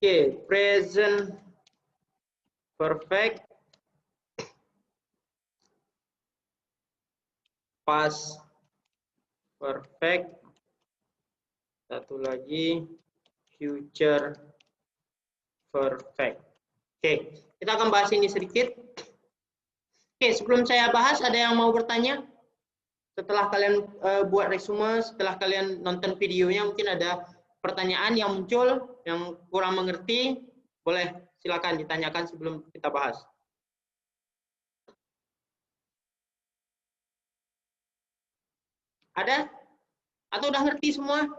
Oke, present perfect, past perfect, satu lagi future perfect. Oke, kita akan bahas ini sedikit. Oke, sebelum saya bahas, ada yang mau bertanya? Setelah kalian buat resume, setelah kalian nonton videonya, mungkin ada pertanyaan yang muncul, yang kurang mengerti, boleh silakan ditanyakan sebelum kita bahas. Ada? Atau udah ngerti semua?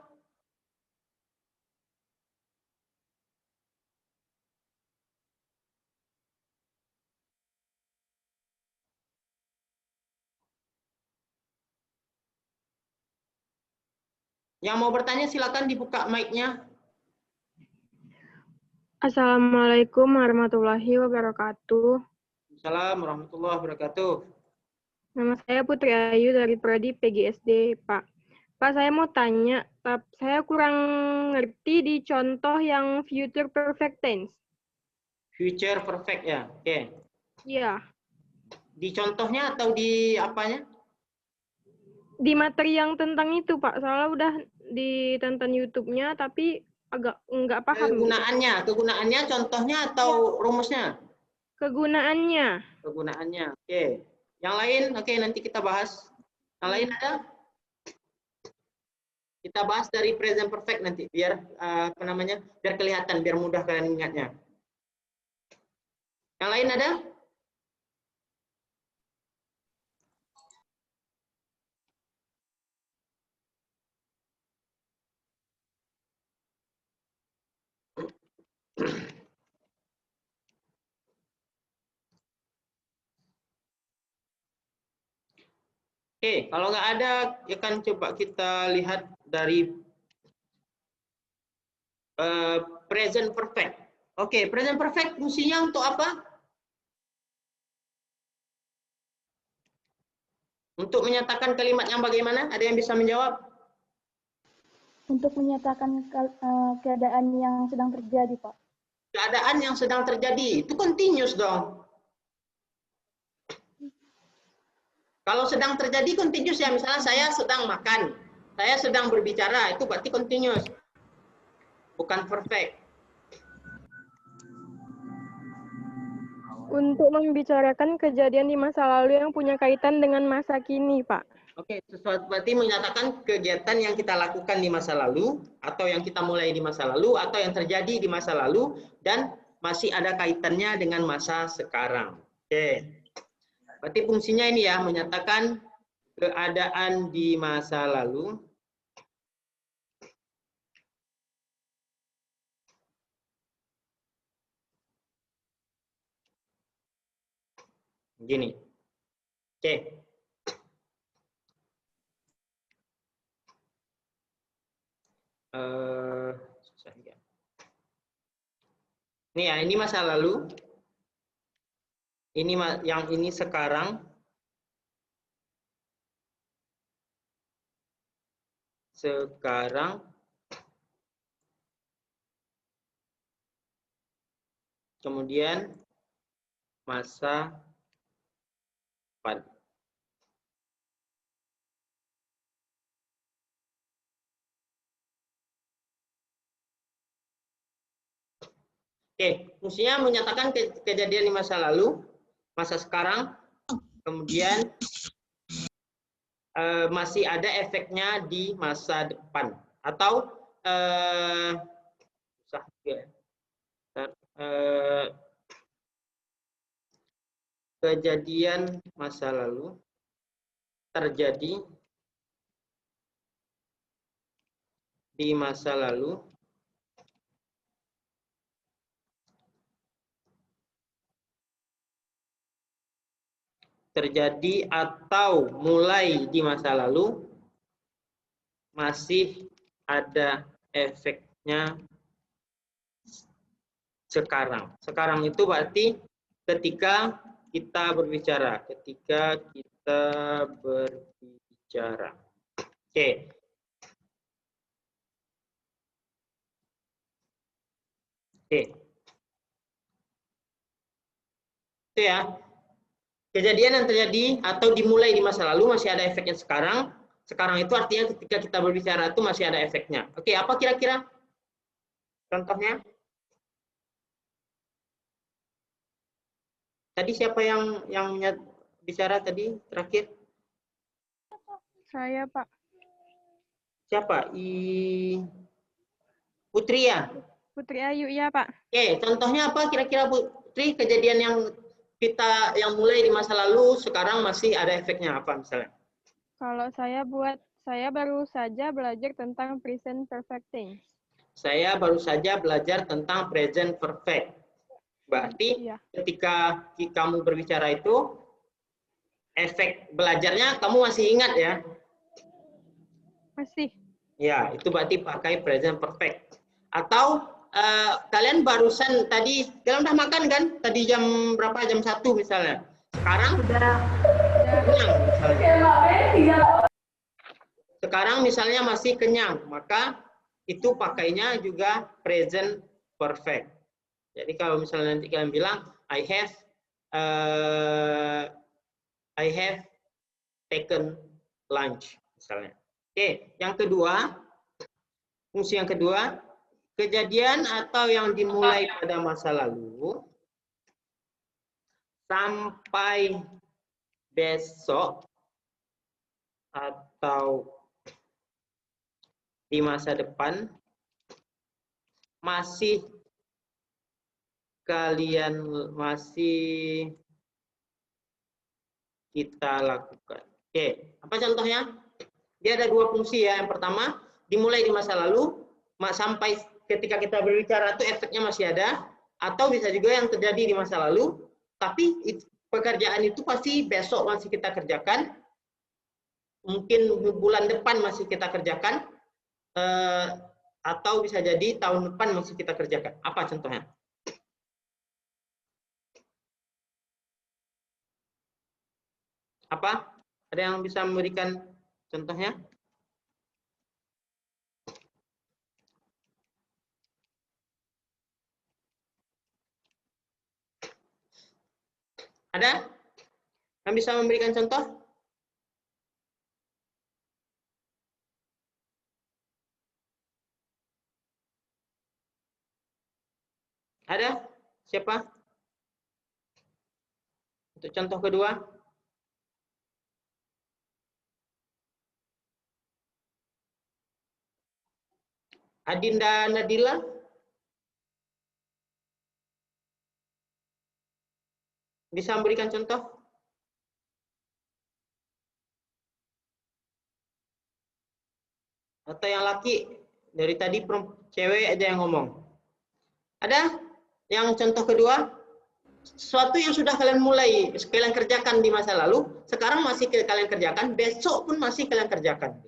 Yang mau bertanya silakan dibuka mic-nya. Assalamualaikum warahmatullahi wabarakatuh. Assalamualaikum warahmatullahi wabarakatuh. Nama saya Putri Ayu dari Prodi PGSD, Pak. Pak, saya mau tanya, saya kurang ngerti di contoh yang future perfect tense. Future perfect ya, oke. Iya, Di contohnya atau di apanya? di materi yang tentang itu, Pak. Soalnya udah ditonton YouTube-nya, tapi agak nggak paham. Kegunaannya contohnya atau rumusnya? Kegunaannya. Kegunaannya, oke. Yang lain, oke, nanti kita bahas. Yang lain ada? Kita bahas dari present perfect nanti, biar apa namanya, biar kelihatan, biar mudah kalian ingatnya. Yang lain ada? Oke, kalau nggak ada, ya kan coba kita lihat dari present perfect. Oke, present perfect fungsinya untuk apa? Untuk menyatakan kalimat yang bagaimana? Ada yang bisa menjawab? Untuk menyatakan keadaan yang sedang terjadi, Pak. Keadaan yang sedang terjadi, itu continuous dong. Kalau sedang terjadi continuous ya, misalnya saya sedang makan, saya sedang berbicara, itu berarti continuous. Bukan perfect. Untuk membicarakan kejadian di masa lalu yang punya kaitan dengan masa kini, Pak. Oke, sesuatu berarti menyatakan kegiatan yang kita lakukan di masa lalu, atau yang kita mulai di masa lalu, atau yang terjadi di masa lalu, dan masih ada kaitannya dengan masa sekarang. Oke, berarti fungsinya ini ya, menyatakan keadaan di masa lalu, gini. Oke. Susah ya. Ini ya, ini masa lalu. Ini yang ini sekarang. Sekarang. Kemudian masa depan. Oke, fungsinya menyatakan kejadian di masa lalu, masa sekarang, kemudian masih ada efeknya di masa depan, atau kejadian masa lalu terjadi di masa lalu terjadi atau mulai di masa lalu masih ada efeknya sekarang. Sekarang itu berarti ketika kita berbicara, Oke. Oke. Itu ya. Kejadian yang terjadi atau dimulai di masa lalu masih ada efeknya sekarang. Sekarang itu artinya ketika kita berbicara itu masih ada efeknya. Oke, apa kira-kira contohnya? Tadi siapa yang bicara tadi terakhir? Saya, Pak. Siapa? Putri ya? Putri Ayu, ya, Pak. Oke, contohnya apa kira-kira Putri? Kejadian yang mulai di masa lalu sekarang masih ada efeknya apa misalnya? Kalau saya baru saja belajar tentang present perfect tense. Saya baru saja belajar tentang present perfect. Berarti Iya. ketika kamu berbicara itu, efek belajarnya kamu masih ingat ya? Masih. Ya, itu berarti pakai present perfect. Atau kalian barusan tadi, kalian udah makan kan? Tadi jam berapa? Jam 1 misalnya. Sekarang kenyang misalnya. Sekarang misalnya masih kenyang, maka itu pakainya juga present perfect. Jadi kalau misalnya nanti kalian bilang I have taken lunch misalnya. Oke, yang kedua, fungsi yang kedua, kejadian atau yang dimulai pada masa lalu sampai besok atau di masa depan masih kita lakukan. Oke, apa contohnya? Dia ada dua fungsi ya. Yang pertama, dimulai di masa lalu sampai ketika kita berbicara itu efeknya masih ada, atau bisa juga yang terjadi di masa lalu, tapi pekerjaan itu pasti besok masih kita kerjakan, mungkin bulan depan masih kita kerjakan, atau bisa jadi tahun depan masih kita kerjakan. Apa contohnya? Apa? Ada yang bisa memberikan contohnya? Ada yang bisa memberikan contoh? Ada? Siapa? Untuk contoh kedua. Adinda Nadila? Bisa memberikan contoh? Atau yang laki? Dari tadi cewek aja yang ngomong. Ada? Yang contoh kedua? Sesuatu yang sudah kalian kerjakan di masa lalu, sekarang masih kalian kerjakan, besok pun masih kalian kerjakan.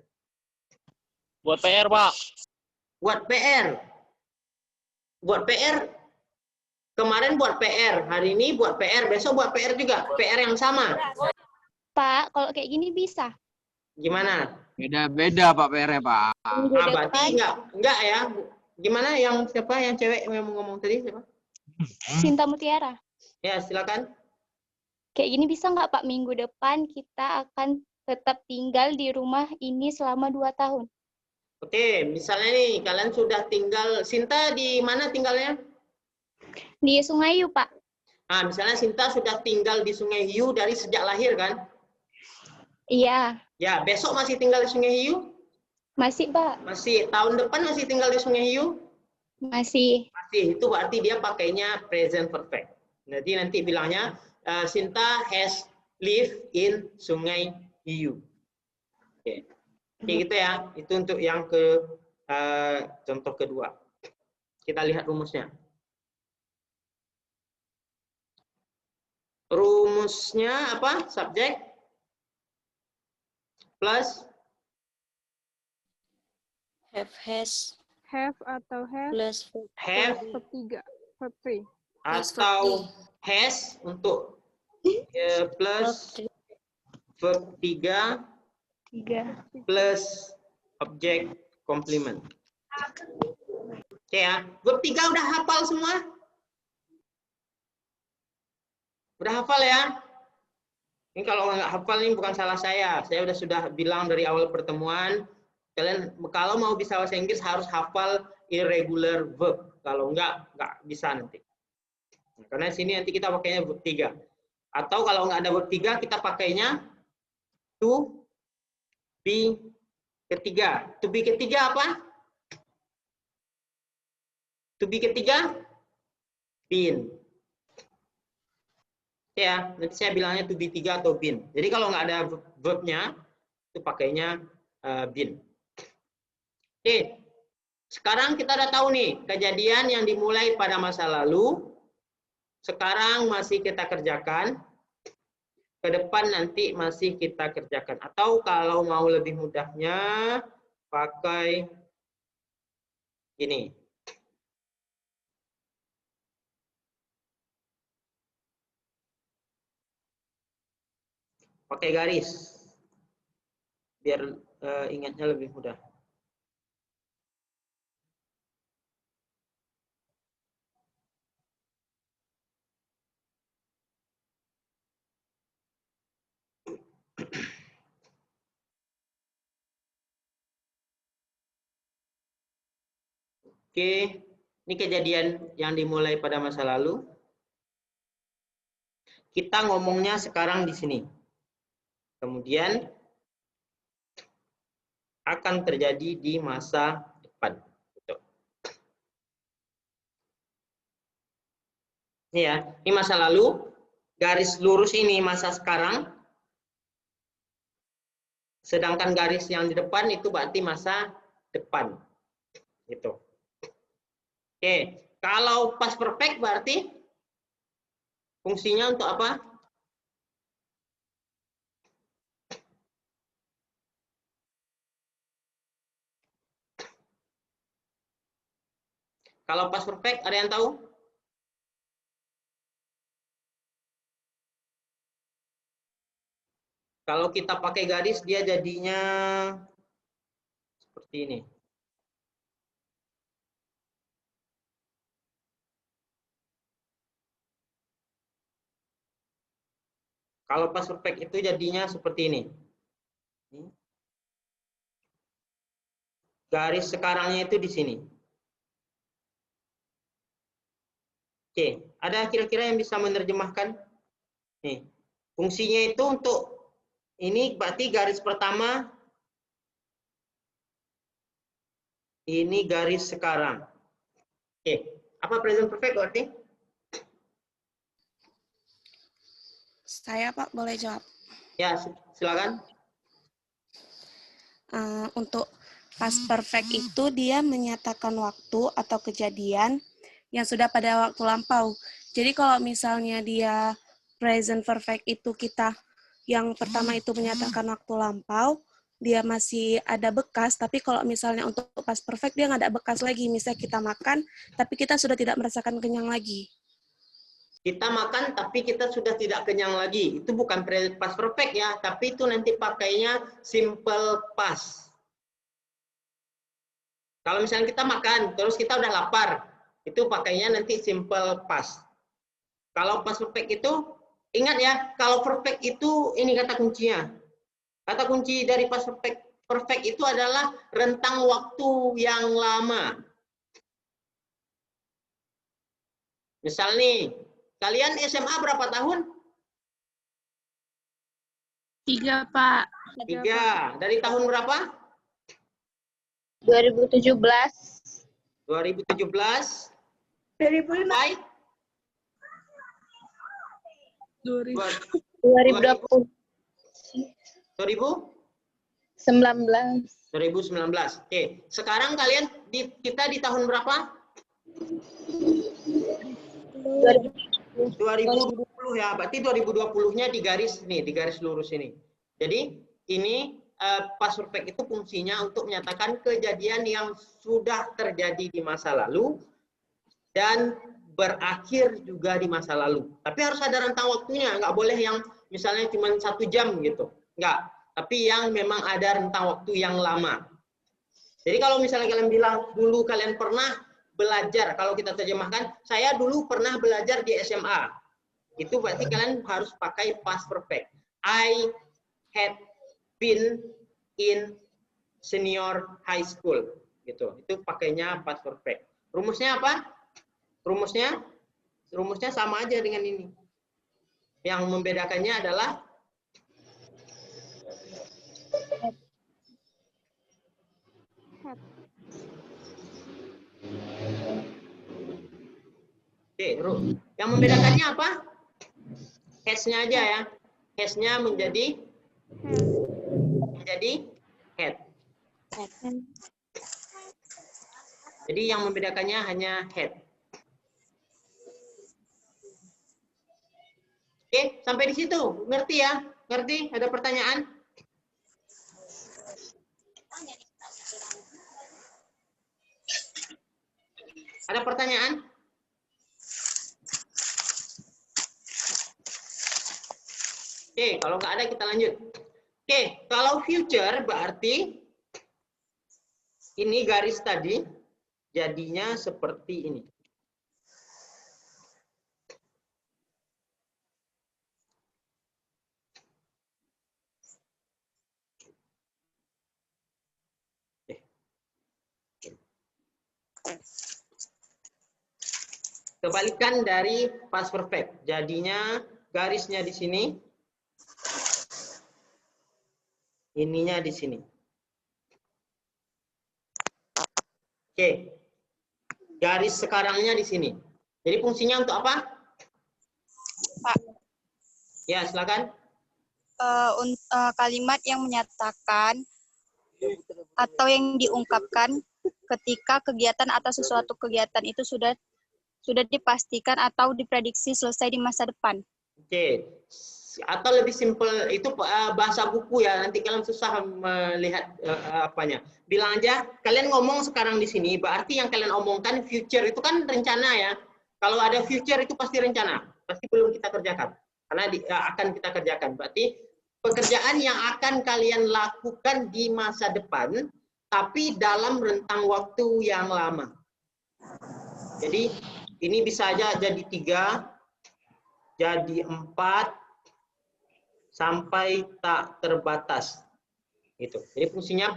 Buat PR, Pak. Buat PR. Buat PR. Kemarin buat PR, hari ini buat PR, besok buat PR juga. PR yang sama. Pak, kalau kayak gini bisa. Gimana? Beda-beda Pak PR-nya, Pak. Nah, berarti enggak ya. Gimana yang siapa yang cewek yang mau ngomong tadi siapa? Sinta Mutiara. Ya, silakan. Kayak gini bisa nggak Pak, minggu depan kita akan tetap tinggal di rumah ini selama 2 tahun. Oke, misalnya nih kalian sudah tinggal, Sinta di mana tinggalnya? Di Sungai Yu, Pak. Nah, misalnya Sinta sudah tinggal di Sungai Hiu dari sejak lahir kan? Iya, Ya, besok masih tinggal di Sungai Hiu? masih Pak. Masih. Tahun depan masih tinggal di Sungai Hiu? Masih. Masih. Itu berarti dia pakainya present perfect. Jadi nanti bilangnya Sinta has lived in Sungai Hiu. Oke. Oke, gitu ya. Itu untuk yang contoh kedua. Kita lihat rumusnya. Rumusnya apa? Subjek plus Has Have atau have plus have verb 3, verb 3. atau has untuk plus verb 3 3. plus objek komplement. Oke ya, verb 3 udah hafal semua? Udah hafal ya? Ini kalau nggak hafal ini bukan salah saya. Saya sudah bilang dari awal pertemuan, kalian kalau mau bisa bahasa Inggris harus hafal irregular verb. Kalau nggak bisa nanti. Karena sini nanti kita pakainya verb 3. Atau kalau nggak ada verb 3, kita pakainya to be ketiga. To be ketiga apa? To be ketiga, been. Ya, nanti saya bilangnya to be 3 atau been. Jadi kalau nggak ada verbnya, itu pakainya been. Oke, sekarang kita udah tahu nih, kejadian yang dimulai pada masa lalu, sekarang masih kita kerjakan, ke depan nanti masih kita kerjakan. Atau kalau mau lebih mudahnya, pakai ini. Pakai garis, biar ingatnya lebih mudah. Oke, ini kejadian yang dimulai pada masa lalu. Kita ngomongnya sekarang di sini. Kemudian akan terjadi di masa depan. Ini ya, ini masa lalu. Garis lurus ini masa sekarang. Sedangkan garis yang di depan itu berarti masa depan. Gitu. Oke, kalau past perfect berarti fungsinya untuk apa? Kalau past perfect ada yang tahu? Kalau kita pakai garis dia jadinya seperti ini. Kalau past perfect itu jadinya seperti ini. Garis sekarangnya itu di sini. Oke, ada kira-kira yang bisa menerjemahkan? Nih, fungsinya itu untuk ini berarti garis pertama, ini garis sekarang. Oke, apa present perfect berarti? Saya Pak boleh jawab. Ya, silakan. Untuk past perfect itu dia menyatakan waktu atau kejadian yang sudah pada waktu lampau. Jadi kalau misalnya dia present perfect itu kita yang pertama itu menyatakan waktu lampau, dia masih ada bekas, tapi kalau misalnya untuk past perfect dia nggak ada bekas lagi. Misalnya kita makan, tapi kita sudah tidak merasakan kenyang lagi. Kita makan tapi kita sudah tidak kenyang lagi. Itu bukan past perfect ya, tapi itu nanti pakainya simple past. Kalau misalnya kita makan, terus kita udah lapar, itu pakainya nanti simple past. Kalau past perfect itu, ingat ya, kalau perfect itu ini kata kuncinya. Kata kunci dari past perfect itu adalah rentang waktu yang lama. Misal nih, kalian SMA berapa tahun? 3, Pak. 3. Dari tahun berapa? 2017. 2017. 2005. Baik. 2020. 2019. 19. Oke, sekarang kalian kita di tahun berapa? 2020 ya, berarti 2020-nya di garis nih, di garis lurus ini. Jadi ini past perfect itu fungsinya untuk menyatakan kejadian yang sudah terjadi di masa lalu dan berakhir juga di masa lalu. Tapi harus ada rentang waktunya, nggak boleh yang misalnya cuma 1 jam gitu, nggak. Tapi yang memang ada rentang waktu yang lama. Jadi kalau misalnya kalian bilang dulu kalian pernah belajar. Kalau kita terjemahkan, saya dulu pernah belajar di SMA. Itu berarti kalian harus pakai past perfect. I had been in senior high school. Gitu. Itu pakainya past perfect. Rumusnya apa? Rumusnya sama aja dengan ini. Yang membedakannya adalah oke, yang membedakannya apa? Has-nya aja ya. Has-nya menjadi had. Jadi yang membedakannya hanya had. Oke, sampai di situ. Ngerti ya? Ngerti? Ada pertanyaan? Ada pertanyaan? Oke, kalau nggak ada kita lanjut. Oke, kalau future berarti ini garis tadi jadinya seperti ini. Kebalikan dari past perfect. Jadinya garisnya di sini. Ininya di sini. Oke. Garis sekarangnya di sini. Jadi fungsinya untuk apa? Pak, Ya, silakan. kalimat yang menyatakan atau yang diungkapkan ketika kegiatan atau sesuatu kegiatan itu sudah dipastikan atau diprediksi selesai di masa depan. Oke. Atau lebih simpel itu bahasa buku ya, nanti kalian susah melihat apanya. Bilang aja kalian ngomong sekarang di sini, berarti yang kalian omongkan future itu kan rencana ya. Kalau ada future itu pasti rencana, pasti belum kita kerjakan. Karena akan kita kerjakan. Berarti pekerjaan yang akan kalian lakukan di masa depan, tapi dalam rentang waktu yang lama. Jadi ini bisa aja jadi 3, jadi 4, sampai tak terbatas. Gitu. Jadi fungsinya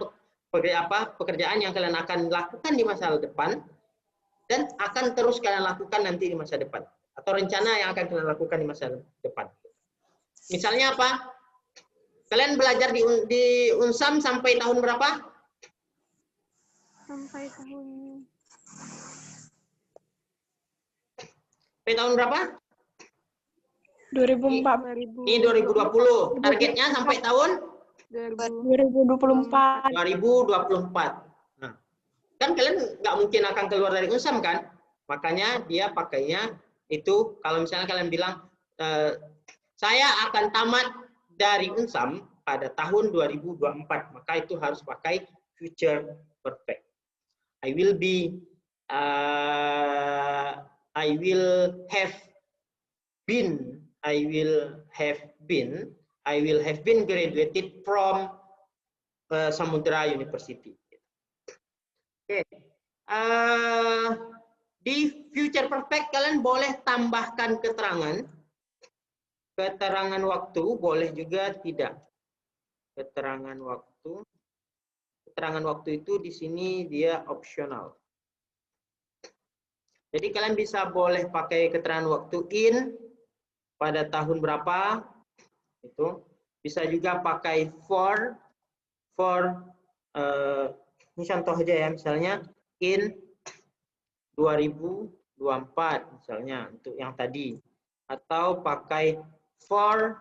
pekerjaan yang kalian akan lakukan di masa depan dan akan terus kalian lakukan nanti di masa depan. Atau rencana yang akan kalian lakukan di masa depan. Misalnya apa? Kalian belajar di Unsam sampai tahun berapa? Sampai tahun berapa? 2004. Ini 2020. Targetnya sampai tahun 2024. 2024. Nah, kan kalian nggak mungkin akan keluar dari Unsam kan? Makanya dia pakainya itu, kalau misalnya kalian bilang, saya akan tamat dari Unsam pada tahun 2024, maka itu harus pakai future perfect. I will have been graduated from Samudra University. Oke. Di future perfect kalian boleh tambahkan keterangan waktu, boleh juga tidak. Keterangan waktu itu di sini dia opsional. Jadi kalian bisa boleh pakai keterangan waktu in pada tahun berapa, itu bisa juga pakai for ini contoh aja ya, misalnya in 2024 misalnya untuk yang tadi, atau pakai for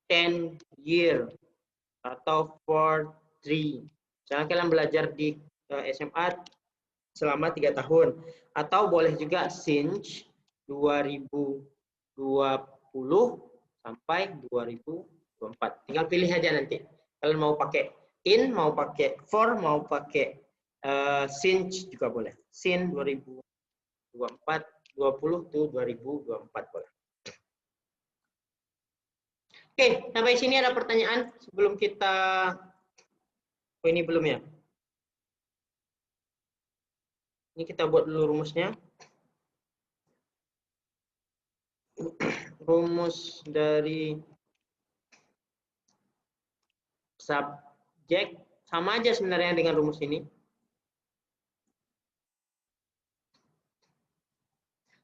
10 year atau for 3. Misalnya kalian belajar di SMA selama 3 tahun, atau boleh juga since 2020 sampai 2024. Tinggal pilih aja nanti. Kalian mau pakai in, mau pakai for, mau pakai since juga boleh. Since 2024, 20 to 2024 boleh. Oke, sampai sini ada pertanyaan sebelum kita... Oh, ini belum ya? Ini kita buat dulu rumusnya. Rumus dari subjek sama aja sebenarnya dengan rumus ini.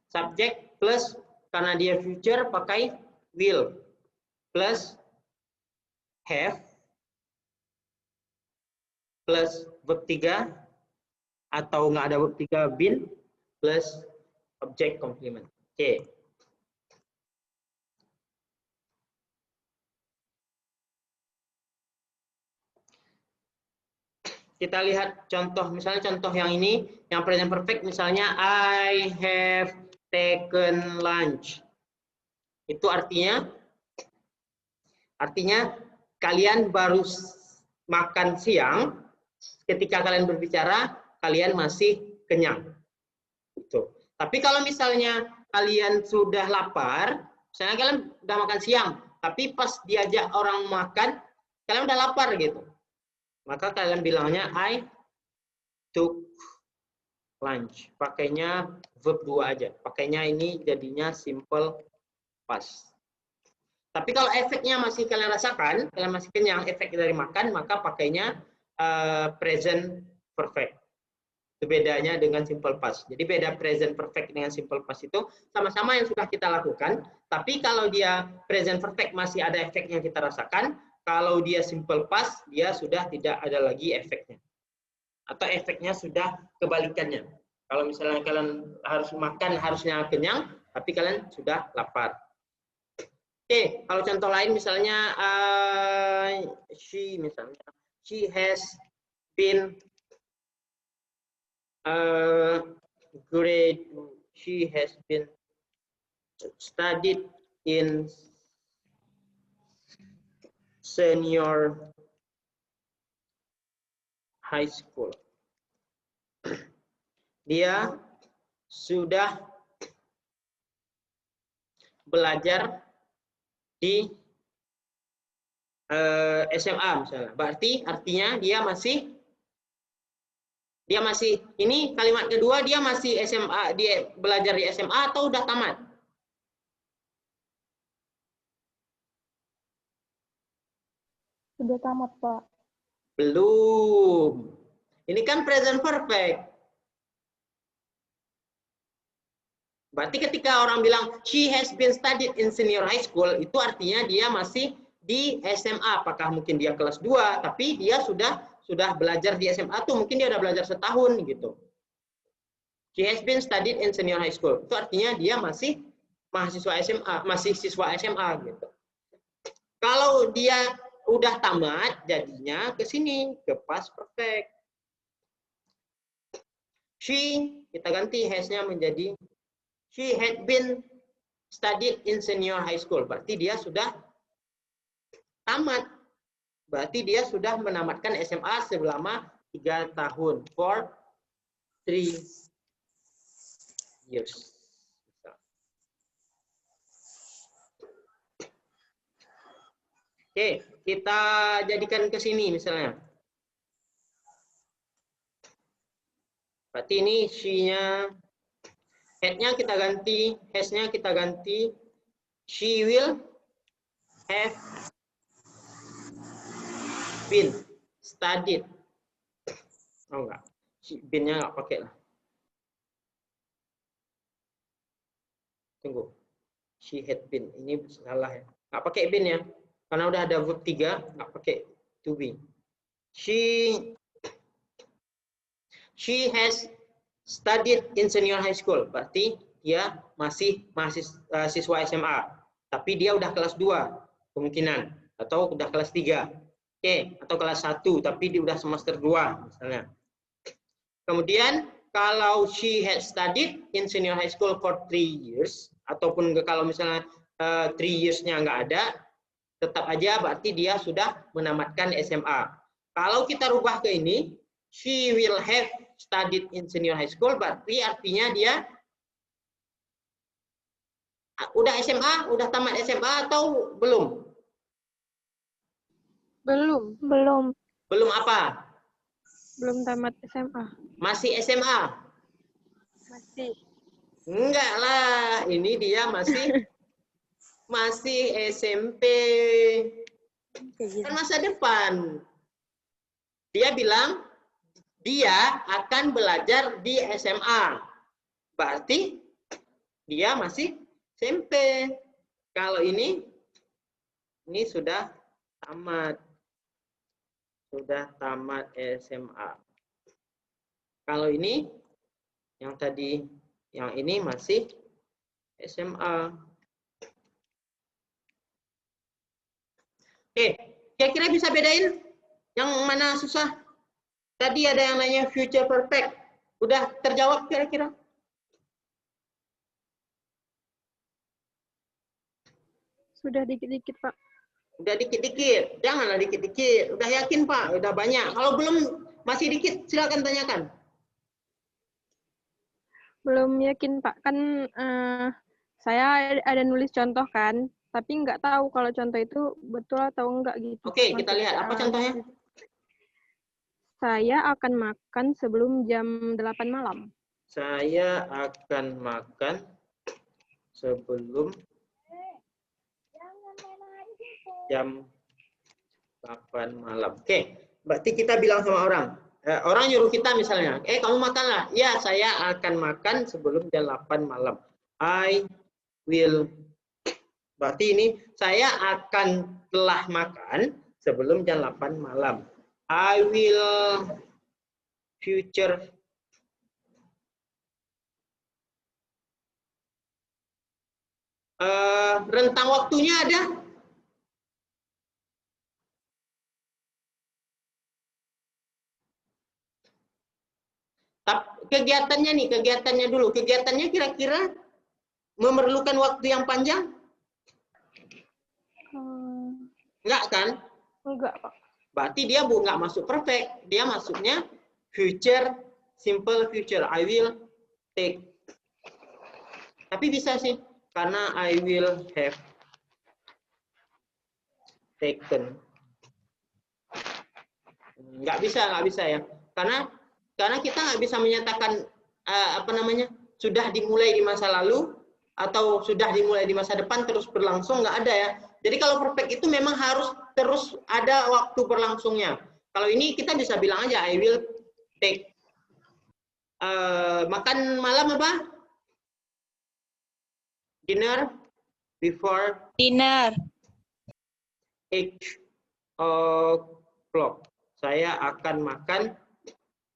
Subjek plus karena dia future pakai will plus have plus verb 3 atau nggak ada verb 3 been plus object complement. Oke. Kita lihat contoh, misalnya contoh yang ini, yang present perfect, misalnya I have taken lunch. Itu artinya kalian baru makan siang, ketika kalian berbicara, kalian masih kenyang. Gitu. Tapi kalau misalnya kalian sudah lapar, misalnya kalian udah makan siang, tapi pas diajak orang makan, kalian udah lapar gitu. Maka kalian bilangnya I took lunch. Pakainya verb 2 aja. Pakainya ini jadinya simple past. Tapi kalau efeknya masih kalian rasakan, kalian masih kenyang efek dari makan, maka pakainya present perfect. Itu bedanya dengan simple past. Jadi beda present perfect dengan simple past itu sama-sama yang sudah kita lakukan. Tapi kalau dia present perfect masih ada efeknya kita rasakan. Kalau dia simple past, dia sudah tidak ada lagi efeknya. Atau efeknya sudah kebalikannya. Kalau misalnya kalian harus makan, harusnya kenyang, tapi kalian sudah lapar. Oke, kalau contoh lain misalnya, she has been studied in senior high school. Dia sudah belajar di SMA misalnya. Berarti artinya dia masih ini kalimat kedua dia masih SMA, dia belajar di SMA atau udah tamat? Sudah tamat, Pak. Belum. Ini kan present perfect. Berarti ketika orang bilang she has been studied in senior high school, itu artinya dia masih di SMA. Apakah mungkin dia kelas 2, tapi dia sudah belajar di SMA tuh, mungkin dia udah belajar setahun gitu. She has been studied in senior high school. Itu artinya dia masih mahasiswa SMA, masih siswa SMA gitu. Kalau dia udah tamat, jadinya ke sini, ke past perfect. She, kita ganti has-nya menjadi she had been studied in senior high school. Berarti dia sudah tamat. Berarti dia sudah menamatkan SMA selama 3 tahun. For 3 years. Oke, kita jadikan ke sini misalnya. Berarti ini she-nya, head-nya kita ganti, has-nya kita ganti. She will have been studied. Oh enggak, been-nya enggak pakai lah. Tunggu, she had been, ini salah ya. Enggak pakai been ya. Karena udah ada verb 3, nggak pakai to be. She has studied in senior high school. Berarti dia masih siswa SMA. Tapi dia udah kelas 2 kemungkinan. Atau udah kelas 3. Oke, atau kelas 1 tapi dia udah semester 2 misalnya. Kemudian kalau she has studied in senior high school for 3 years. Ataupun kalau misalnya 3 years-nya nggak ada, tetap aja berarti dia sudah menamatkan SMA. Kalau kita rubah ke ini, she will have studied in senior high school, berarti artinya dia udah SMA, udah tamat SMA atau belum? Belum. Belum apa? Belum tamat SMA. Masih SMA. Berarti. Enggak lah, ini dia masih SMP. Kan masa depan. Dia bilang dia akan belajar di SMA. Berarti dia masih SMP. Kalau ini sudah tamat. Sudah tamat SMA. Kalau ini yang tadi, yang ini masih SMA. Oke, kira-kira bisa bedain yang mana susah? Tadi ada yang nanya future perfect. Udah terjawab kira-kira? Sudah dikit-dikit, Pak. Udah dikit-dikit. Janganlah dikit-dikit. Udah yakin, Pak? Udah banyak. Kalau belum, masih dikit, silakan tanyakan. Belum yakin, Pak. Kan saya ada nulis contoh kan, tapi nggak tahu kalau contoh itu betul atau enggak gitu. Oke, kita lihat. Apa contohnya? Saya akan makan sebelum jam 8 malam. Saya akan makan sebelum jam 8 malam. Oke, berarti kita bilang sama orang. Orang nyuruh kita misalnya, kamu makanlah. Ya, saya akan makan sebelum jam 8 malam. I will. Berarti ini, saya akan telah makan sebelum jam 8 malam. I will future rentang waktunya ada? Kegiatannya dulu. Kegiatannya kira-kira memerlukan waktu yang panjang? Enggak kan? Enggak, Pak. Berarti dia nggak masuk perfect. Dia masuknya future, simple future. I will take. Tapi bisa sih. Karena I will have taken. Nggak bisa ya. Karena kita nggak bisa menyatakan sudah dimulai di masa lalu atau sudah dimulai di masa depan terus berlangsung, nggak ada ya. Jadi kalau perfect itu memang harus terus ada waktu berlangsungnya. Kalau ini kita bisa bilang aja I will take. Makan malam apa? Dinner before Dinner. 8 o'clock. Saya akan makan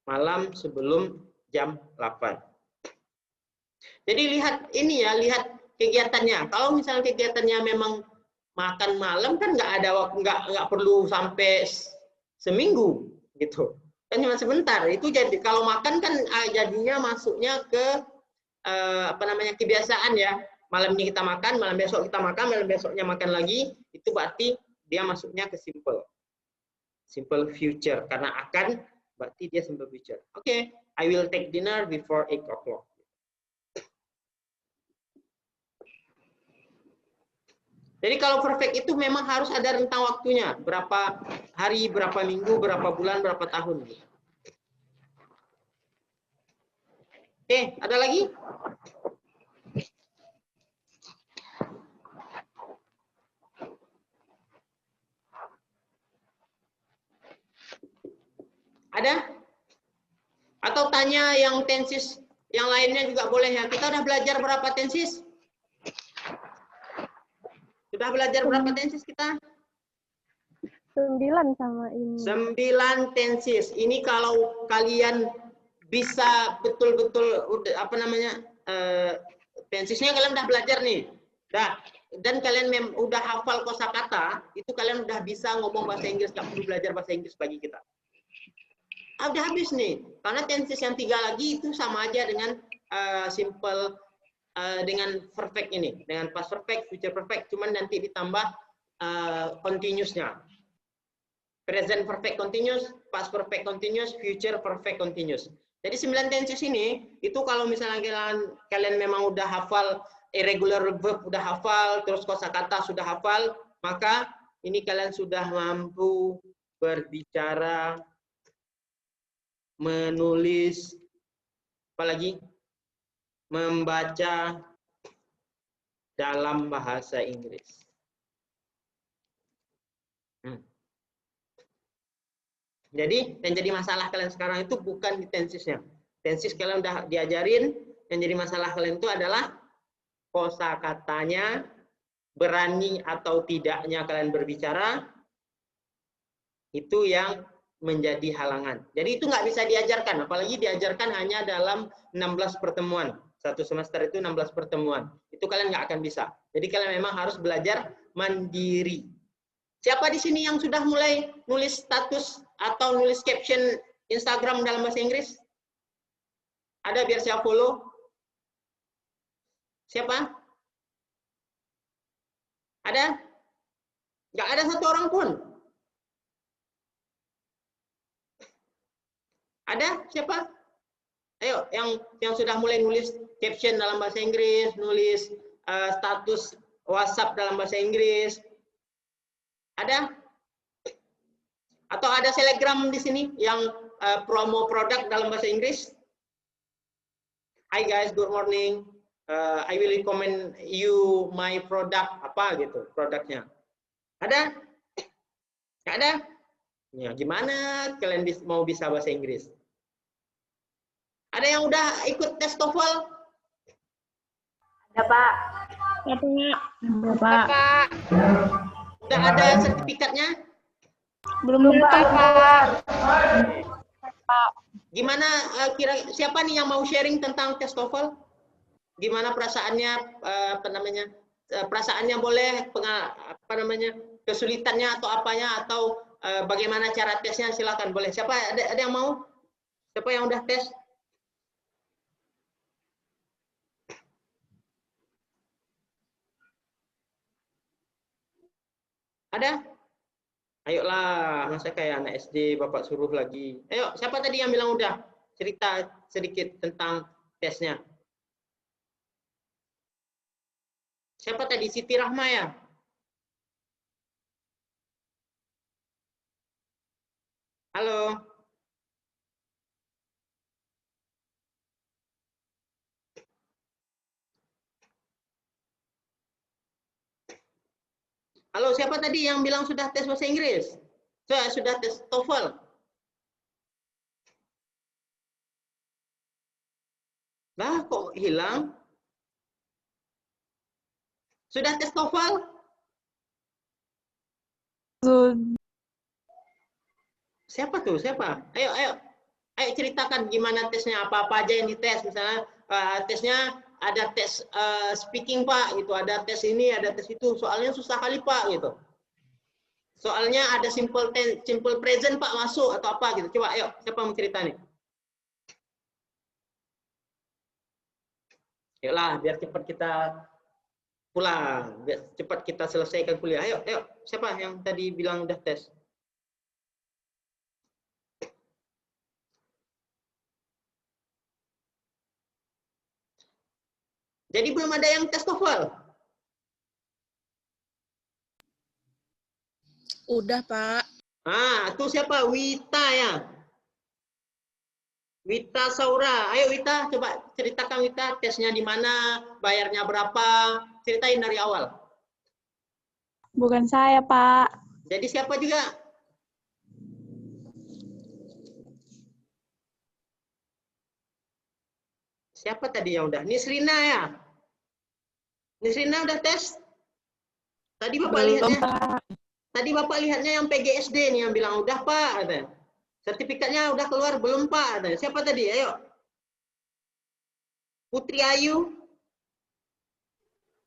malam sebelum jam 8. Jadi lihat ini ya, lihat kegiatannya. Kalau misalnya kegiatannya memang makan malam kan nggak ada waktu, nggak perlu sampai seminggu gitu. Kan cuma sebentar. Itu jadi kalau makan kan jadinya masuknya ke kebiasaan ya. Malamnya kita makan, malam besok kita makan, malam besoknya makan lagi. Itu berarti dia masuknya ke simple. Simple future karena akan berarti dia simple future. Oke, I will take dinner before 8 o'clock. Jadi kalau perfect itu memang harus ada rentang waktunya. Berapa hari, berapa minggu, berapa bulan, berapa tahun. Oke, ada lagi? Ada? Atau tanya yang tenses yang lainnya juga boleh ya. Kita udah belajar berapa tenses? Sudah belajar berapa tenses kita? 9 sama ini. 9 tenses. Ini kalau kalian bisa betul-betul tensesnya kalian udah belajar nih. Dan kalian udah hafal kosakata, itu kalian udah bisa ngomong bahasa Inggris, nggak perlu belajar bahasa Inggris bagi kita. Udah habis nih. Karena tenses yang 3 lagi itu sama aja dengan simple dengan perfect ini, dengan past perfect, future perfect, cuman nanti ditambah continuous-nya. Present perfect continuous, past perfect continuous, future perfect continuous. Jadi 9 tenses ini, itu kalau misalnya kalian memang udah hafal irregular verb, udah hafal, terus kosakata sudah hafal, maka ini kalian sudah mampu berbicara, menulis, apalagi membaca dalam bahasa Inggris. Jadi, yang jadi masalah kalian sekarang itu bukan di tensisnya. Tensis kalian udah diajarin, yang jadi masalah kalian itu adalah kosakatanya, berani atau tidaknya kalian berbicara, itu yang menjadi halangan. Jadi itu nggak bisa diajarkan, apalagi diajarkan hanya dalam 16 pertemuan. Satu semester itu 16 pertemuan. Itu kalian nggak akan bisa. Jadi kalian memang harus belajar mandiri. Siapa di sini yang sudah mulai nulis status atau nulis caption Instagram dalam bahasa Inggris? Ada biar saya follow? Siapa? Ada? Nggak ada satu orang pun. Ada? Siapa? Ayo, yang sudah mulai nulis caption dalam bahasa Inggris, nulis status WhatsApp dalam bahasa Inggris. Ada? Atau ada Telegram di sini yang promo produk dalam bahasa Inggris? Hi guys, good morning. I will recommend you my product, apa gitu produknya. Ada? Nggak ada? Ya, gimana kalian mau bisa bahasa Inggris? Ada yang udah ikut tes TOEFL? Ada, Pak. Ada, Pak. Udah ada sertifikatnya? Belum Pak. Gimana siapa nih yang mau sharing tentang tes TOEFL? Gimana perasaannya, perasaannya boleh, kesulitannya atau apanya, atau bagaimana cara tesnya, silakan boleh. Siapa ada yang mau? Siapa yang udah tes? Ada? Ayolah, masa kayak anak SD Bapak suruh lagi. Ayo, siapa tadi yang bilang udah? Cerita sedikit tentang tesnya. Siapa tadi? Siti Rahma ya? Halo? Halo, siapa tadi yang bilang sudah tes bahasa Inggris? Sudah tes TOEFL? Lah, kok hilang? Sudah tes TOEFL? Siapa tuh? Siapa? Ayo ceritakan gimana tesnya, apa-apa aja yang dites. Misalnya tesnya ada tes speaking Pak, gitu. Ada tes ini, ada tes itu. Soalnya susah kali Pak, gitu. Soalnya ada simple present Pak masuk atau apa gitu. Coba ayo, siapa mau cerita nih? Ayolah, biar cepat kita pulang, biar cepat kita selesaikan kuliah. Ayo, siapa yang tadi bilang udah tes? Jadi belum ada yang tes TOEFL? Udah, Pak. Itu siapa? Wita ya? Wita Saura. Ayo Wita, coba ceritakan Wita, tesnya di mana, bayarnya berapa, ceritain dari awal. Bukan saya, Pak. Jadi siapa juga? Siapa tadi yang udah? Nisrina ya? Nisrina udah tes? Tadi Bapak lihatnya. Tadi Bapak lihatnya yang PGSD nih yang bilang udah Pak, ada. Sertifikatnya udah keluar belum Pak? Ada. Siapa tadi? Ayo. Putri Ayu.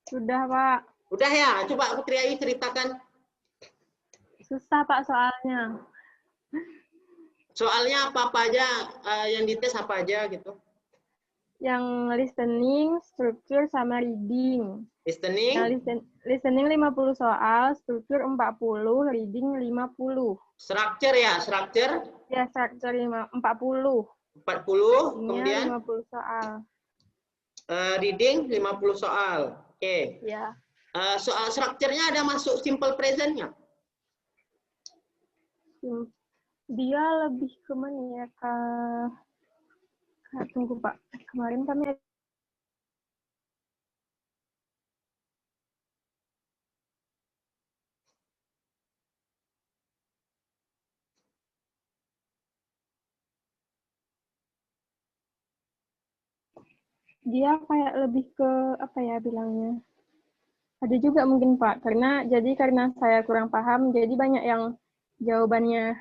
Sudah, Pak. Udah ya? Coba Putri Ayu ceritakan. Susah, Pak, soalnya. Soalnya apa-apa aja yang dites apa aja gitu? Yang listening, struktur, sama reading. Listening? Nah, listening 50 soal, struktur 40, reading 50. Structure ya, structure? Ya, struktur 40. 40, kemudian? 50 soal. Reading 50 soal. Oke. Ya. Soal strukturnya ada masuk simple present-nya? Dia lebih ke mana ya, tunggu Pak. Kemarin kami dia kayak lebih ke apa ya bilangnya? Ada juga mungkin Pak, karena saya kurang paham, jadi banyak yang jawabannya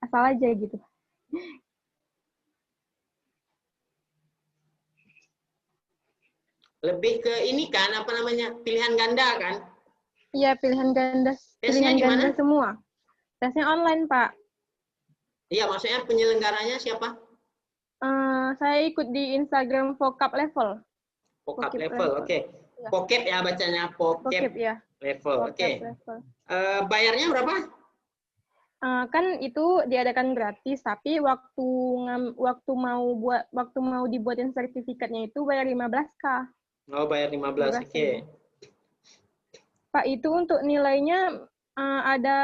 asal aja gitu. Lebih ke ini kan, apa namanya, pilihan ganda kan? Iya, pilihan ganda Tesnya di mana? semua. Tesnya online, Pak. Iya, maksudnya penyelenggaranya siapa? Saya ikut di Instagram Vocab Level. Vocab Vocab level, oke. Ya. Vocab ya bacanya, vocab Vocab ya. level, oke. Vocab Level. Bayarnya berapa? Kan itu diadakan gratis, tapi waktu mau dibuatin sertifikatnya itu bayar 15K. Oh, bayar 15, oke. Pak, itu untuk nilainya ada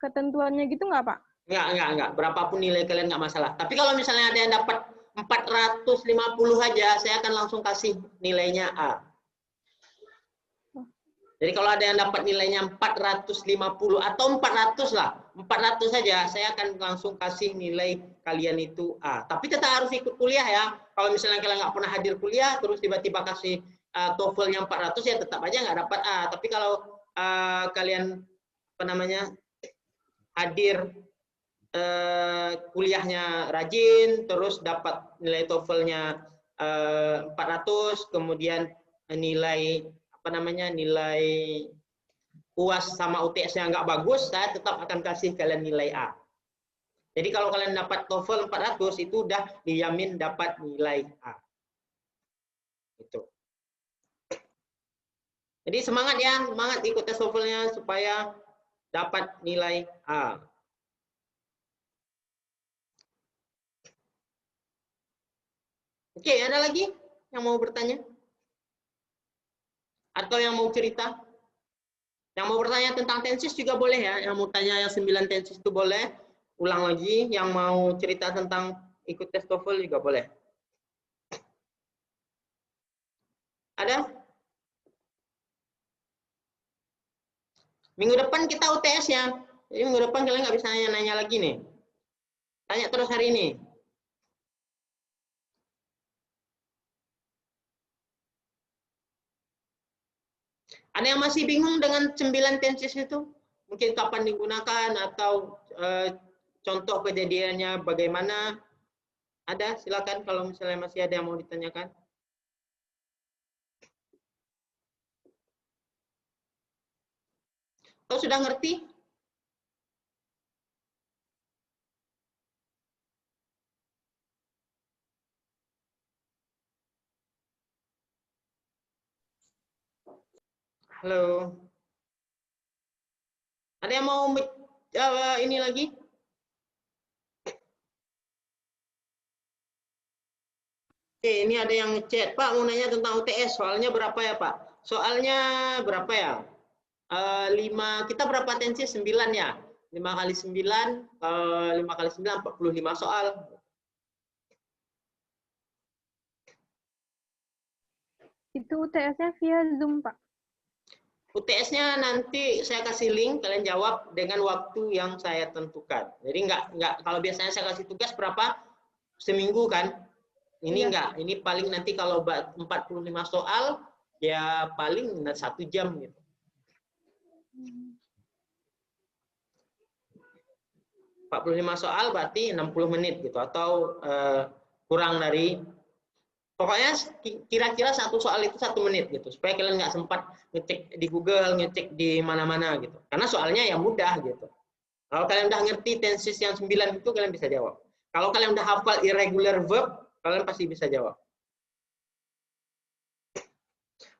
ketentuannya gitu nggak, Pak? Enggak. Berapapun nilai kalian nggak masalah. Tapi kalau misalnya ada yang dapat 450 aja, saya akan langsung kasih nilainya A. Jadi kalau ada yang dapat nilainya 450 atau 400 lah, 400 saja, saya akan langsung kasih nilai kalian itu A. Tapi tetap harus ikut kuliah ya. Kalau misalnya kalian nggak pernah hadir kuliah, terus tiba-tiba kasih TOEFL-nya 400, ya tetap aja nggak dapat A. Tapi kalau kalian apa namanya hadir kuliahnya rajin, terus dapat nilai TOEFL-nya 400, kemudian nilai apa namanya nilai UAS sama UTS-nya nggak bagus, saya tetap akan kasih kalian nilai A. Jadi kalau kalian dapat TOEFL 400 itu udah dijamin dapat nilai A. Itu. Jadi semangat ya, semangat ikut tes TOEFL-nya supaya dapat nilai A. Oke, ada lagi yang mau bertanya? Atau yang mau cerita? Yang mau bertanya tentang tensis juga boleh ya. Yang mau tanya yang 9 tensis itu boleh. Ulang lagi. Yang mau cerita tentang ikut tes TOEFL juga boleh. Ada? Minggu depan kita UTS ya. Jadi minggu depan kalian nggak bisa nanya-nanya lagi nih. Tanya terus hari ini. Ada yang masih bingung dengan 9 tenses itu? Mungkin kapan digunakan atau contoh kejadiannya bagaimana? Ada, silakan kalau misalnya masih ada yang mau ditanyakan. Kau sudah ngerti? Halo. Ada yang mau ini lagi? Oke, ini ada yang ngechat. Pak, mau nanya tentang UTS. Soalnya berapa ya, Pak? Soalnya berapa ya? 5, kita berapa tensi? 9 ya? 5 kali 9, 5 kali 9, 45 soal. Itu UTS-nya via Zoom, Pak. UTS-nya nanti saya kasih link, kalian jawab dengan waktu yang saya tentukan. Jadi enggak kalau biasanya saya kasih tugas berapa? Seminggu kan? Ini enggak, ini paling nanti kalau 45 soal, ya paling 1 jam gitu. 45 soal berarti 60 menit gitu, atau kurang dari, pokoknya kira-kira satu soal itu 1 menit gitu, supaya kalian nggak sempat ngecek di Google, ngecek di mana-mana gitu. Karena soalnya ya mudah gitu. Kalau kalian udah ngerti tenses yang 9 itu, kalian bisa jawab. Kalau kalian udah hafal irregular verb, kalian pasti bisa jawab.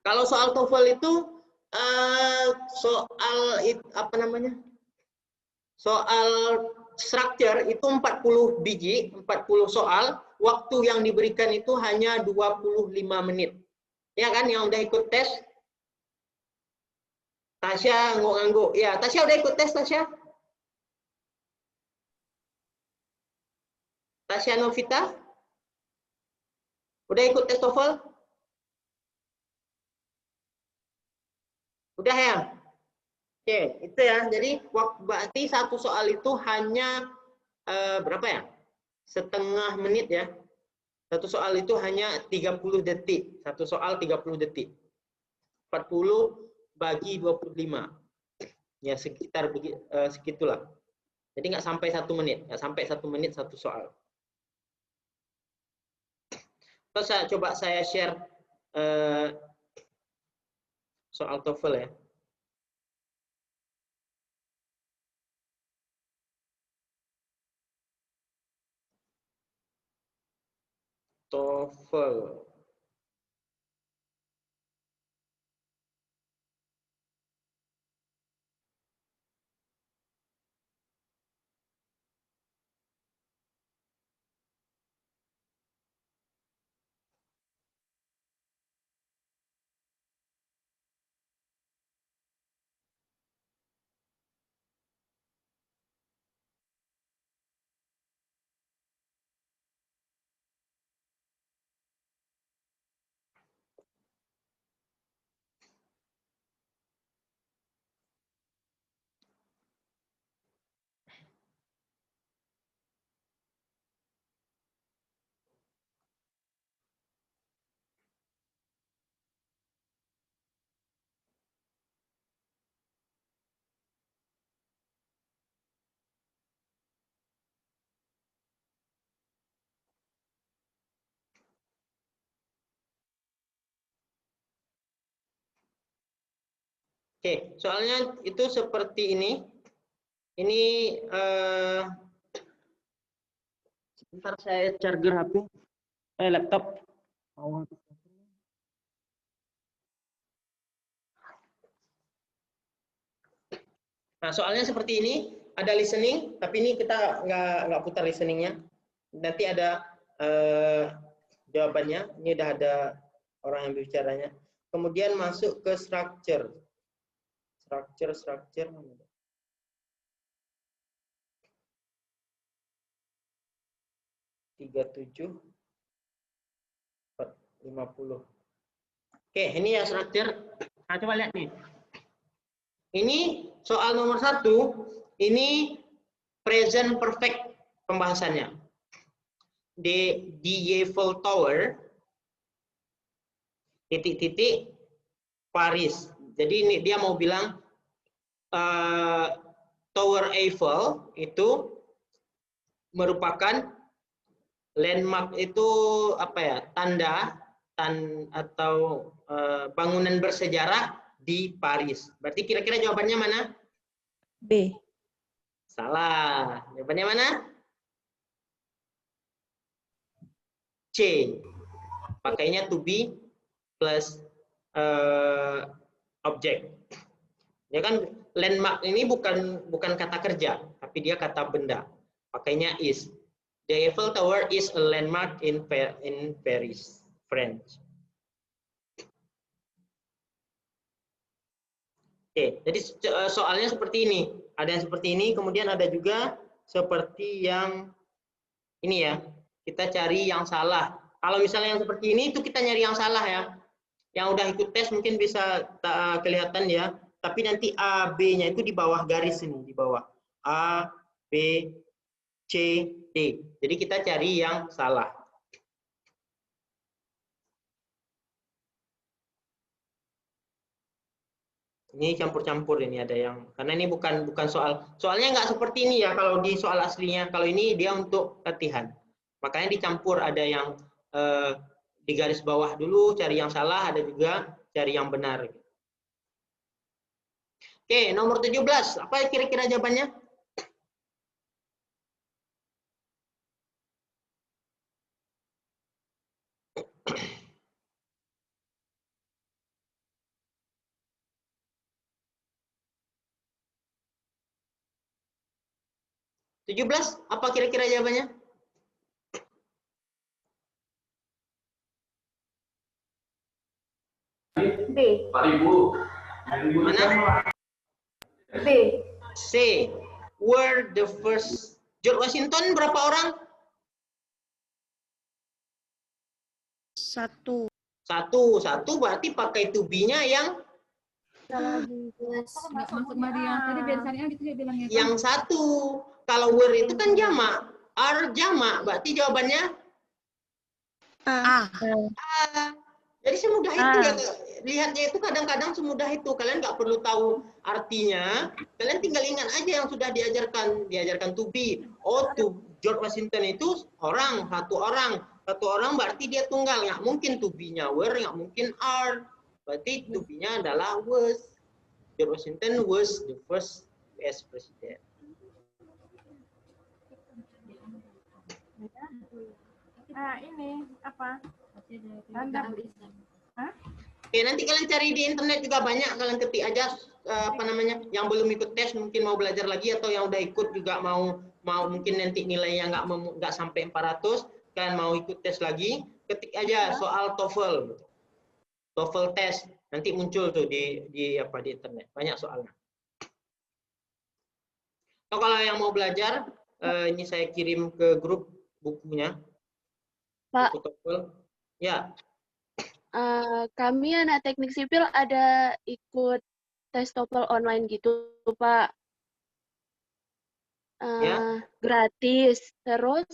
Kalau soal TOEFL itu soal apa namanya? Soal structure itu 40 biji, 40 soal, waktu yang diberikan itu hanya 25 menit. Ya kan, yang udah ikut tes? Tasya ngangguk. Ya, Tasya udah ikut tes, Tasya? Tasya Novita? Udah ikut tes TOEFL? Udah ya? Oke, itu ya. Jadi berarti satu soal itu hanya berapa ya? Setengah menit ya. Satu soal itu hanya 30 detik. Satu soal 30 detik. 40 bagi 25. Ya, sekitar segitulah. Jadi nggak sampai 1 menit. Nggak sampai 1 menit satu soal. Terus coba saya share soal TOEFL ya. TOEFL. Oke, soalnya itu seperti ini. Ini sebentar saya charger HP, laptop. Nah, soalnya seperti ini, ada listening, tapi ini kita nggak putar listeningnya. Nanti ada jawabannya. Ini udah ada orang yang bicaranya. Kemudian masuk ke structure. Structure. 37 50. Oke, ini ya structure. Nah, coba lihat nih. Ini soal nomor 1. Ini present perfect pembahasannya. The Eiffel Tower titik-titik Paris. Jadi ini dia mau bilang Tower Eiffel itu merupakan landmark, itu apa ya, tanda atau bangunan bersejarah di Paris. Berarti kira-kira jawabannya mana? B. Salah. Jawabannya mana? C. Pakainya to be plus object. Ya kan, landmark ini bukan kata kerja, tapi dia kata benda. Pakainya is. The Eiffel Tower is a landmark in Paris, French. Oke, jadi soalnya seperti ini. Ada yang seperti ini, kemudian ada juga seperti yang ini ya. Kita cari yang salah. Kalau misalnya yang seperti ini, itu kita nyari yang salah ya. Yang udah ikut tes mungkin bisa kelihatan ya. Tapi nanti A, B-nya itu di bawah garis ini, di bawah. A, B, C, D. Jadi kita cari yang salah. Ini campur-campur, ini ada yang, karena ini bukan soalnya nggak seperti ini ya kalau di soal aslinya. Kalau ini dia untuk latihan. Makanya dicampur, ada yang di garis bawah dulu cari yang salah, ada juga cari yang benar. Oke, nomor 17. Apa kira-kira jawabannya? Apa kira-kira jawabannya? B. Mana? B. C. Were the first. George Washington berapa orang? 1. Satu berarti pakai to be-nya yang yang satu. Kalau were itu kan jamak, are jamak, berarti jawabannya A. Jadi semudah itu Ah. ya, lihatnya itu kadang-kadang semudah itu. Kalian nggak perlu tahu artinya, kalian tinggal ingat aja yang sudah diajarkan to be. Oh, to George Washington itu satu orang berarti dia tunggal, nggak mungkin to be-nya were, nggak mungkin are. Berarti to be-nya adalah was. George Washington was the first US president. Ini apa? Tanda. Oke, nanti kalian cari di internet juga banyak, kalian ketik aja yang belum ikut tes mungkin mau belajar lagi, atau yang udah ikut juga mau mungkin nanti nilainya nggak sampai 400, kalian mau ikut tes lagi, ketik aja soal TOEFL tes, nanti muncul tuh di internet, banyak soalnya. Atau kalau yang mau belajar, ini saya kirim ke grup bukunya. Pak, buku TOEFL. Ya. Kami anak teknik sipil ada ikut tes TOEFL online gitu, Pak. Ya. Gratis. Terus,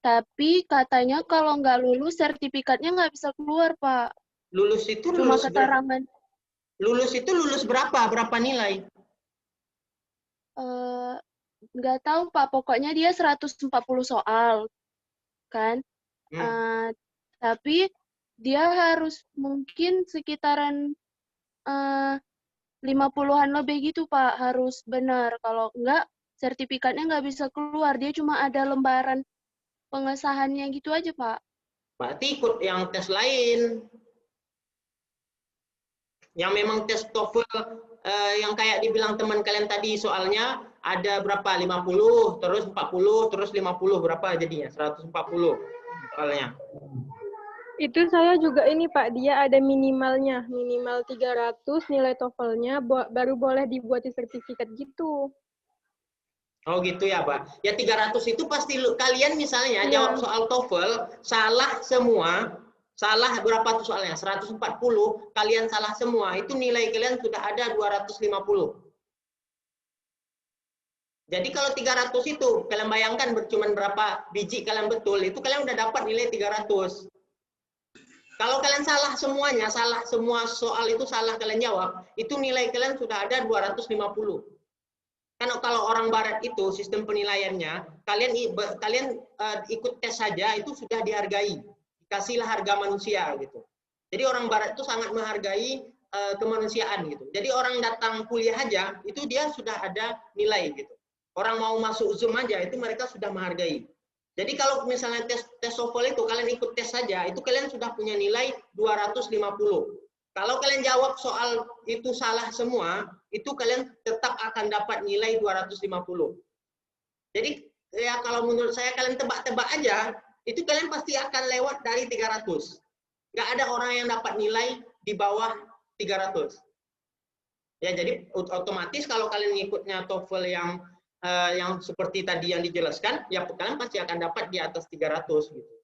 tapi katanya kalau nggak lulus, sertifikatnya nggak bisa keluar, Pak. Lulus itu Cuma lulus keterangan. Lulus berapa? Berapa nilai? Nggak tahu, Pak. Pokoknya dia 140 soal, kan? Tapi dia harus mungkin sekitaran 50-an lebih gitu, Pak. Harus benar. Kalau enggak, sertifikatnya nggak bisa keluar. Dia cuma ada lembaran pengesahannya gitu aja, Pak. Berarti ikut yang tes lain. Yang memang tes TOEFL yang kayak dibilang teman kalian tadi, soalnya ada berapa? 50, terus 40, terus 50, berapa jadinya? 140 soalnya. Itu saya juga ini Pak, dia ada minimalnya, minimal 300 nilai TOEFL-nya baru boleh dibuat sertifikat gitu. Oh gitu ya, Pak. Ya 300 itu pasti kalian misalnya jawab soal TOEFL, salah semua, salah berapa tuh soalnya? 140, kalian salah semua, itu nilai kalian sudah ada 250. Jadi kalau 300 itu, kalian bayangkan cuma berapa biji kalian betul, itu kalian udah dapat nilai 300. Kalau kalian salah semuanya, salah semua soal itu salah kalian jawab, itu nilai kalian sudah ada 250. Kan kalau orang barat itu sistem penilaiannya, kalian ikut tes saja itu sudah dihargai, dikasihlah harga manusia gitu. Jadi orang barat itu sangat menghargai kemanusiaan gitu. Jadi orang datang kuliah aja itu dia sudah ada nilai gitu. Orang mau masuk Zoom aja itu mereka sudah menghargai. Jadi kalau misalnya tes TOEFL itu kalian ikut tes saja, itu kalian sudah punya nilai 250. Kalau kalian jawab soal itu salah semua, itu kalian tetap akan dapat nilai 250. Jadi ya kalau menurut saya kalian tebak-tebak aja, itu kalian pasti akan lewat dari 300. Nggak ada orang yang dapat nilai di bawah 300. Ya jadi otomatis kalau kalian ngikutnya TOEFL yang seperti tadi yang dijelaskan, ya kalian pasti akan dapat di atas 300 gitu.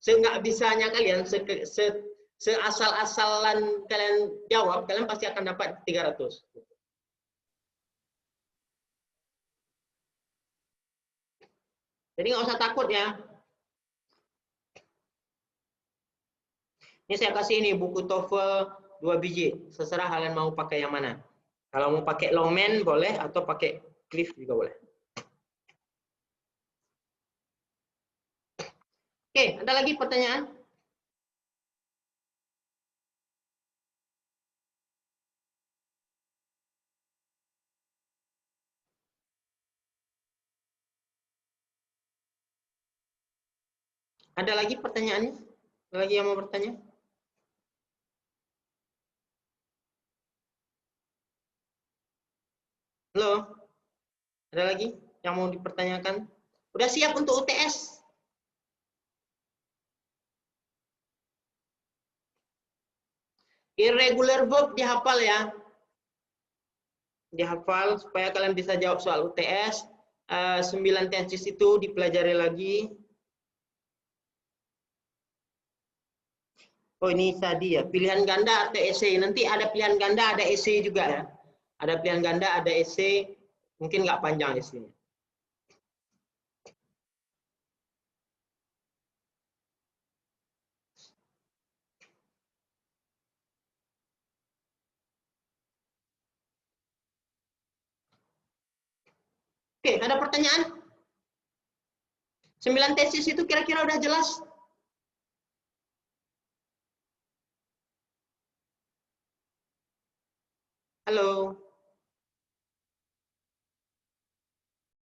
Seenggak bisanya kalian, seasal-asalan kalian jawab, kalian pasti akan dapat 300. Jadi nggak usah takut ya. Ini saya kasih ini buku TOEFL 2 biji. Terserah kalian mau pakai yang mana. Kalau mau pakai Longman boleh, atau pakai Cliff juga boleh. Oke, ada lagi pertanyaan? Ada lagi pertanyaannya? Ada lagi yang mau bertanya? Halo? Ada lagi yang mau dipertanyakan? Udah siap untuk UTS? Irregular verb dihafal ya. Dihafal supaya kalian bisa jawab soal UTS. 9 tenses itu dipelajari lagi. Oh ini tadi ya, pilihan ganda atau essay. Nanti ada pilihan ganda, ada essay juga ya. Ada pilihan ganda, ada essay. Mungkin nggak panjang essay-nya. Oke, ada pertanyaan? 9 tesis itu kira-kira udah jelas? Halo.